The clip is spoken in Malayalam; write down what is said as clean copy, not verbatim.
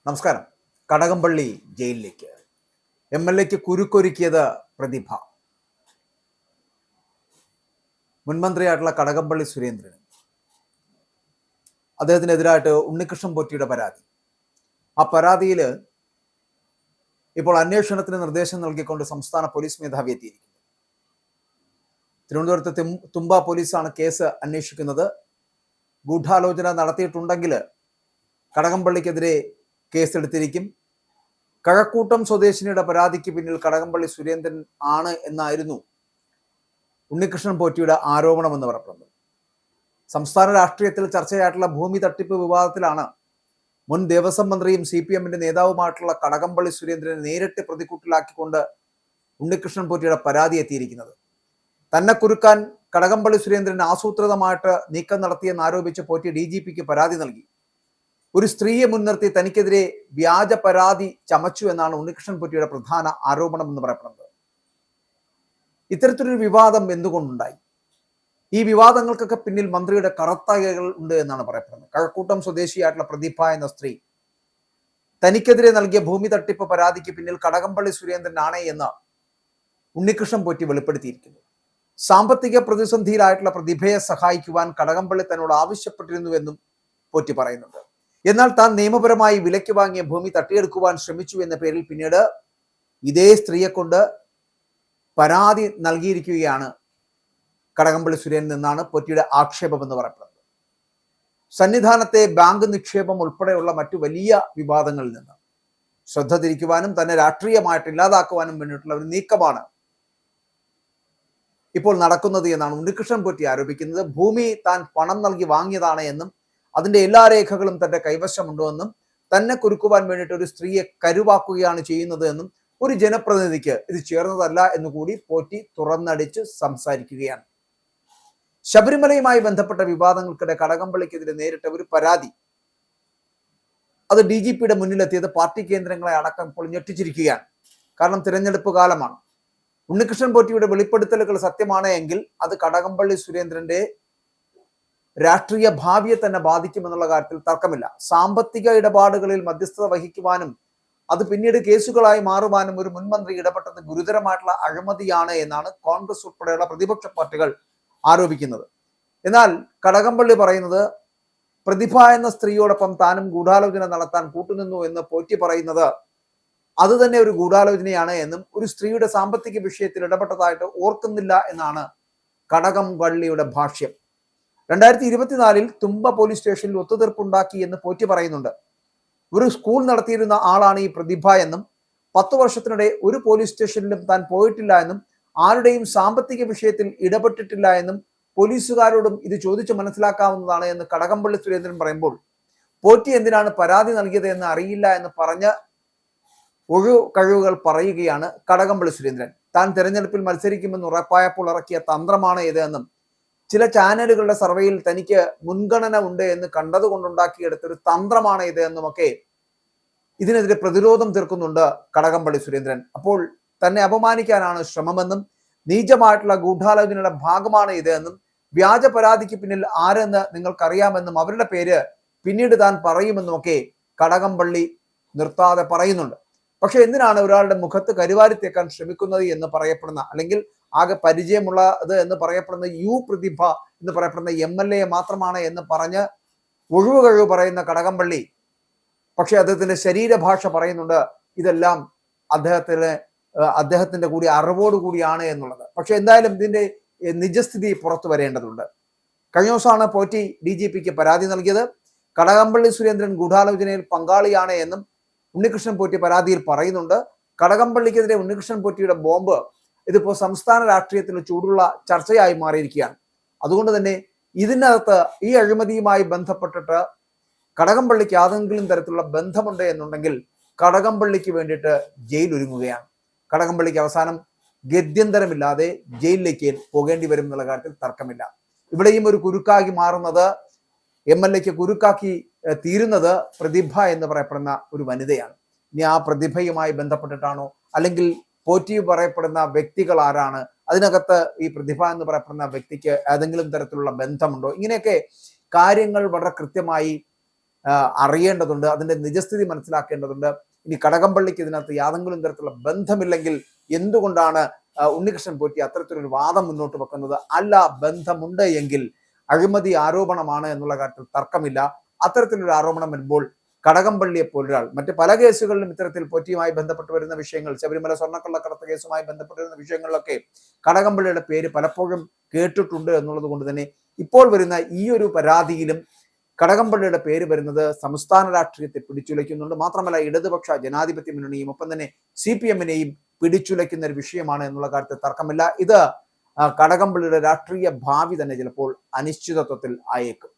നമസ്കാരം. കടകംപള്ളി ജയിലിലേക്ക് MLAക്ക് കുരുക്കൊരുക്കിയത് പ്രതിഭ. മുൻമന്ത്രിയായിട്ടുള്ള കടകംപള്ളി സുരേന്ദ്രൻ, അദ്ദേഹത്തിനെതിരായിട്ട് ഉണ്ണികൃഷ്ണൻ പോറ്റിയുടെ പരാതി. ആ പരാതിയിൽ ഇപ്പോൾ അന്വേഷണത്തിന് നിർദ്ദേശം നൽകിക്കൊണ്ട് സംസ്ഥാന പോലീസ് മേധാവി എത്തിയിരിക്കുന്നു. തിരുവനന്തപുരത്ത് തുമ്പ പോലീസാണ് കേസ് അന്വേഷിക്കുന്നത്. ഗൂഢാലോചന നടത്തിയിട്ടുണ്ടെങ്കിൽ കടകംപള്ളിക്കെതിരെ കേസെടുത്തിരിക്കും. കഴക്കൂട്ടം സ്വദേശിനിയുടെ പരാതിക്ക് പിന്നിൽ കടകംപള്ളി സുരേന്ദ്രൻ ആണ് എന്നായിരുന്നു ഉണ്ണികൃഷ്ണൻ പോറ്റിയുടെ ആരോപണമെന്ന് പറയപ്പെടുന്നത്. സംസ്ഥാന രാഷ്ട്രീയത്തിൽ ചർച്ചയായിട്ടുള്ള ഭൂമി തട്ടിപ്പ് വിവാദത്തിലാണ് മുൻ ദേവസ്വം മന്ത്രിയും CPMന്റെ നേതാവുമായിട്ടുള്ള കടകംപള്ളി സുരേന്ദ്രനെ നേരിട്ട് പ്രതിക്കൂട്ടിലാക്കിക്കൊണ്ട് ഉണ്ണികൃഷ്ണൻ പോറ്റിയുടെ പരാതി എത്തിയിരിക്കുന്നത്. തന്നെ കുരുക്കാൻ കടകംപള്ളി സുരേന്ദ്രൻ ആസൂത്രിതമായിട്ട് നീക്കം നടത്തിയെന്ന് ആരോപിച്ച് പോറ്റി DGPക്ക് പരാതി നൽകി. ഒരു സ്ത്രീയെ മുൻനിർത്തി തനിക്കെതിരെ വ്യാജ പരാതി ചമച്ചു എന്നാണ് ഉണ്ണികൃഷ്ണൻ പോറ്റിയുടെ പ്രധാന ആരോപണം എന്ന് പറയപ്പെടുന്നത്. ഇത്തരത്തിലൊരു വിവാദം എന്തുകൊണ്ടുണ്ടായി? ഈ വിവാദങ്ങൾക്കൊക്കെ പിന്നിൽ മന്ത്രിയുടെ കറുത്തകകൾ ഉണ്ട് എന്നാണ് പറയപ്പെടുന്നത്. കഴക്കൂട്ടം സ്വദേശിയായിട്ടുള്ള പ്രതിഭ എന്ന സ്ത്രീ തനിക്കെതിരെ നൽകിയ ഭൂമി തട്ടിപ്പ് പരാതിക്ക് പിന്നിൽ കടകംപള്ളി സുരേന്ദ്രൻ ആണ് എന്ന് ഉണ്ണികൃഷ്ണൻ പോറ്റി വെളിപ്പെടുത്തിയിരിക്കുന്നു. സാമ്പത്തിക പ്രതിസന്ധിയിലായിട്ടുള്ള പ്രതിഭയെ സഹായിക്കുവാൻ കടകംപള്ളി തന്നോട് ആവശ്യപ്പെട്ടിരുന്നുവെന്നും പോറ്റി പറയുന്നുണ്ട്. എന്നാൽ താൻ നിയമപരമായി വിലയ്ക്ക് വാങ്ങിയ ഭൂമി തട്ടിയെടുക്കുവാൻ ശ്രമിച്ചു എന്ന പേരിൽ പിന്നീട് ഇതേ സ്ത്രീയെ കൊണ്ട് പരാതി നൽകിയിരിക്കുകയാണ് കടകംപള്ളി സുരേന്ദ്രൻ എന്നാണ് പോറ്റിയുടെ ആക്ഷേപം എന്ന് പറയപ്പെടുന്നത്. സന്നിധാനത്തെ ബാങ്ക് നിക്ഷേപം ഉൾപ്പെടെയുള്ള മറ്റു വലിയ വിവാദങ്ങളിൽ നിന്ന് ശ്രദ്ധ തിരിക്കുവാനും തന്നെ രാഷ്ട്രീയമായിട്ട് ഇല്ലാതാക്കുവാനും വേണ്ടിയിട്ടുള്ള ഒരു നീക്കമാണ് ഇപ്പോൾ നടക്കുന്നത് എന്നാണ് ഉണ്ണികൃഷ്ണൻ പോറ്റി ആരോപിക്കുന്നത്. ഭൂമി താൻ പണം നൽകി വാങ്ങിയതാണ് എന്നും അതിന്റെ എല്ലാ രേഖകളും തന്റെ കൈവശമുണ്ടോ എന്നും തന്നെ കുരുക്കുവാൻ വേണ്ടിയിട്ട് ഒരു സ്ത്രീയെ കരുവാക്കുകയാണ് ചെയ്യുന്നത് എന്നും ഒരു ജനപ്രതിനിധിക്ക് ഇത് ചേർന്നതല്ല എന്നുകൂടി പോറ്റി തുറന്നടിച്ച് സംസാരിക്കുകയാണ്. ശബരിമലയുമായി ബന്ധപ്പെട്ട വിവാദങ്ങൾക്കിടെ കടകംപള്ളിക്കെതിരെ നേരിട്ട ഒരു പരാതി അത് DGPയുടെ മുന്നിലെത്തിയത് പാർട്ടി കേന്ദ്രങ്ങളെ അടക്കം ഇപ്പോൾ ഞെട്ടിച്ചിരിക്കുകയാണ്. കാരണം തിരഞ്ഞെടുപ്പ് കാലമാണ്. ഉണ്ണികൃഷ്ണൻ പോറ്റിയുടെ വെളിപ്പെടുത്തലുകൾ സത്യമാണ് എങ്കിൽ അത് കടകംപള്ളി സുരേന്ദ്രന്റെ രാഷ്ട്രീയ ഭാവിയെ തന്നെ ബാധിക്കുമെന്നുള്ള കാര്യത്തിൽ തർക്കമില്ല. സാമ്പത്തിക ഇടപാടുകളിൽ മധ്യസ്ഥത വഹിക്കുവാനും അത് പിന്നീട് കേസുകളായി മാറുവാനും ഒരു മുൻമന്ത്രി ഇടപെട്ടത് ഗുരുതരമായിട്ടുള്ള അഴിമതിയാണ് എന്നാണ് കോൺഗ്രസ് ഉൾപ്പെടെയുള്ള പ്രതിപക്ഷ പാർട്ടികൾ ആരോപിക്കുന്നത്. എന്നാൽ കടകംപള്ളി പറയുന്നത് പ്രതിഭ എന്ന സ്ത്രീയോടൊപ്പം താനും ഗൂഢാലോചന നടത്താൻ കൂട്ടുനിന്നു എന്ന് പോറ്റി പറയുന്നത് അത് തന്നെ ഒരു ഗൂഢാലോചനയാണ് എന്നും ഒരു സ്ത്രീയുടെ സാമ്പത്തിക വിഷയത്തിൽ ഇടപെട്ടതായിട്ട് ഓർക്കുന്നില്ല എന്നാണ് കടകംപള്ളിയുടെ ഭാഷ്യം. 2024 തുമ്പ പോലീസ് സ്റ്റേഷനിൽ ഒത്തുതീർപ്പുണ്ടാക്കി എന്ന് പോറ്റി പറയുന്നുണ്ട്. ഒരു സ്കൂൾ നടത്തിയിരുന്ന ആളാണ് ഈ പ്രതിഭ എന്നും 10 വർഷത്തിനിടെ ഒരു പോലീസ് സ്റ്റേഷനിലും താൻ പോയിട്ടില്ല എന്നും ആരുടെയും സാമ്പത്തിക വിഷയത്തിൽ ഇടപെട്ടിട്ടില്ല എന്നും പോലീസുകാരോടും ഇത് ചോദിച്ച് മനസ്സിലാക്കാവുന്നതാണ് എന്ന് കടകംപള്ളി സുരേന്ദ്രൻ പറയുമ്പോൾ പോറ്റി എന്തിനാണ് പരാതി നൽകിയത് എന്ന് അറിയില്ല എന്ന് പറഞ്ഞ് കഴിവുകൾ പറയുകയാണ് കടകംപള്ളി സുരേന്ദ്രൻ. താൻ തെരഞ്ഞെടുപ്പിൽ മത്സരിക്കുമെന്ന് ഉറപ്പായപ്പോൾ ഇറക്കിയ തന്ത്രമാണ് ഇത് എന്നും ചില ചാനലുകളുടെ സർവേയിൽ തനിക്ക് മുൻഗണന ഉണ്ട് എന്ന് കണ്ടതുകൊണ്ടുണ്ടാക്കിയെടുത്തൊരു തന്ത്രമാണ് ഇത് എന്നുമൊക്കെ ഇതിനെതിരെ പ്രതിരോധം തീർക്കുന്നുണ്ട് കടകംപള്ളി സുരേന്ദ്രൻ. അപ്പോൾ തന്നെ അപമാനിക്കാനാണ് ശ്രമമെന്നും നീചമായിട്ടുള്ള ഗൂഢാലോചനയുടെ ഭാഗമാണ് ഇത് എന്നും വ്യാജ പരാതിക്ക് പിന്നിൽ ആരെന്ന് നിങ്ങൾക്കറിയാമെന്നും അവരുടെ പേര് പിന്നീട് താൻ പറയുമെന്നുമൊക്കെ കടകംപള്ളി നിർത്താതെ പറയുന്നുണ്ട്. പക്ഷെ എന്തിനാണ് ഒരാളുടെ മുഖത്ത് കരുവാരിത്തേക്കാൻ ശ്രമിക്കുന്നത് എന്ന് പറയപ്പെടുന്ന അല്ലെങ്കിൽ ആകെ പരിചയമുള്ളത് എന്ന് പറയപ്പെടുന്ന പ്രതിഭ എന്ന് പറയപ്പെടുന്ന MLA മാത്രമാണ് എന്ന് പറഞ്ഞ് ഒഴിവുകഴിവ് പറയുന്ന കടകംപള്ളി പക്ഷെ അദ്ദേഹത്തിന്റെ ശരീരഭാഷ പറയുന്നുണ്ട് ഇതെല്ലാം അദ്ദേഹത്തിന്റെ കൂടി അറിവോടുകൂടിയാണ് എന്നുള്ളത്. പക്ഷെ എന്തായാലും ഇതിന്റെ നിജസ്ഥിതി പുറത്തു വരേണ്ടതുണ്ട്. കഴിഞ്ഞ ദിവസമാണ് പോറ്റി DGPക്ക് പരാതി നൽകിയത്. കടകംപള്ളി സുരേന്ദ്രൻ ഗൂഢാലോചനയിൽ പങ്കാളിയാണ് എന്നും ഉണ്ണികൃഷ്ണൻ പോറ്റി പരാതിയിൽ പറയുന്നുണ്ട്. കടകംപള്ളിക്കെതിരെ ഉണ്ണികൃഷ്ണൻ പോറ്റിയുടെ ബോംബ് ഇതിപ്പോൾ സംസ്ഥാന രാഷ്ട്രീയത്തിൽ ചൂടുള്ള ചർച്ചയായി മാറിയിരിക്കുകയാണ്. അതുകൊണ്ട് തന്നെ ഇതിനകത്ത് ഈ അഴിമതിയുമായി ബന്ധപ്പെട്ടിട്ട് കടകംപള്ളിക്ക് ഏതെങ്കിലും തരത്തിലുള്ള ബന്ധമുണ്ട് എന്നുണ്ടെങ്കിൽ കടകംപള്ളിക്ക് വേണ്ടിയിട്ട് ജയിൽ ഒരുങ്ങുകയാണ്. കടകംപള്ളിക്ക് അവസാനം ഗത്യന്തരമില്ലാതെ ജയിലിലേക്ക് പോകേണ്ടി വരും എന്നുള്ള കാര്യത്തിൽ തർക്കമില്ല. ഇവിടെയും ഒരു കുരുക്കാക്കി മാറുന്നത് MLAക്ക് കുരുക്കാക്കി തീരുന്നത് പ്രതിഭ എന്ന് പറയപ്പെടുന്ന ഒരു വനിതയാണ്. ഇനി ആ പ്രതിഭയുമായി ബന്ധപ്പെട്ടിട്ടാണോ അല്ലെങ്കിൽ പോറ്റി പറയപ്പെടുന്ന വ്യക്തികൾ ആരാണ്, അതിനകത്ത് ഈ പ്രതിഭ എന്ന് പറയപ്പെടുന്ന വ്യക്തിക്ക് ഏതെങ്കിലും തരത്തിലുള്ള ബന്ധമുണ്ടോ, ഇങ്ങനെയൊക്കെ കാര്യങ്ങൾ വളരെ കൃത്യമായി അറിയേണ്ടതുണ്ട്, അതിന്റെ നിജസ്ഥിതി മനസ്സിലാക്കേണ്ടതുണ്ട്. ഇനി കടകംപള്ളിക്ക് ഇതിനകത്ത് യാതൊന്നും തരത്തിലുള്ള ബന്ധമില്ലെങ്കിൽ എന്തുകൊണ്ടാണ് ഉണ്ണികൃഷ്ണൻ പോറ്റി അത്തരത്തിലൊരു വാദം മുന്നോട്ട് വെക്കുന്നത്? അല്ല, ബന്ധമുണ്ട് എങ്കിൽ അഴിമതി ആരോപണമാണ് എന്നുള്ള കാര്യത്തിൽ തർക്കമില്ല. അത്തരത്തിലൊരു ആരോപണം വരുമ്പോൾ കടകംപള്ളിയെ പോലൊരാൾ മറ്റ് പല കേസുകളിലും ഇത്തരത്തിൽ പോറ്റിയുമായി ബന്ധപ്പെട്ട് വരുന്ന വിഷയങ്ങൾ, ശബരിമല സ്വർണ്ണക്കള്ളക്കടത്ത് കേസുമായി ബന്ധപ്പെട്ട് വരുന്ന വിഷയങ്ങളിലൊക്കെ കടകംപള്ളിയുടെ പേര് പലപ്പോഴും കേട്ടിട്ടുണ്ട് എന്നുള്ളത് കൊണ്ട് തന്നെ ഇപ്പോൾ വരുന്ന ഈ ഒരു പരാതിയിലും കടകംപള്ളിയുടെ പേര് വരുന്നത് സംസ്ഥാന രാഷ്ട്രീയത്തെ പിടിച്ചുലയ്ക്കുന്നുണ്ട്. മാത്രമല്ല ഇടതുപക്ഷ ജനാധിപത്യ മുന്നണിയും ഒപ്പം തന്നെ CPM-നെയും പിടിച്ചുലയ്ക്കുന്ന ഒരു വിഷയമാണ് എന്നുള്ള കാര്യത്തിൽ തർക്കമില്ല. ഇത് കടകംപള്ളിയുടെ രാഷ്ട്രീയ ഭാവി തന്നെ ചിലപ്പോൾ അനിശ്ചിതത്വത്തിൽ ആയേക്കും.